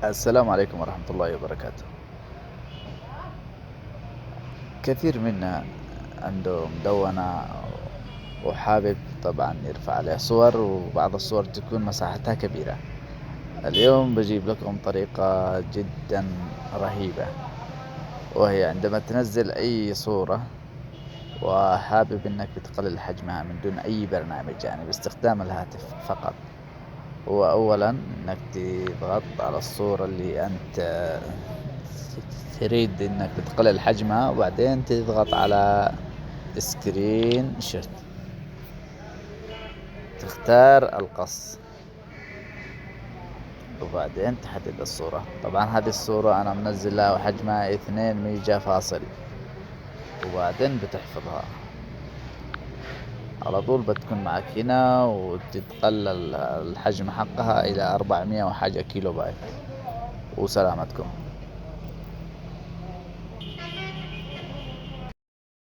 السلام عليكم ورحمة الله وبركاته. كثير منا عنده مدونة وحابب طبعا يرفع عليها صور، وبعض الصور تكون مساحتها كبيرة. اليوم بجيب لكم طريقة جدا رهيبة، وهي عندما تنزل أي صورة وحابب إنك تقلل حجمها من دون أي برنامج، يعني باستخدام الهاتف فقط. هو أولا إنك تضغط على الصورة اللي أنت تريد إنك تقلل حجمها، وبعدين تضغط على سكرين شوت، تختار القص، وبعدين تحدد الصورة. طبعا هذه الصورة أنا منزلها وحجمها 2 ميجا فاصل، وبعدين بتحفظها على طول. بتكون معك هنا وتتقلل الحجم حقها إلى 400 وحاجة كيلو بايت. وسلامتكم.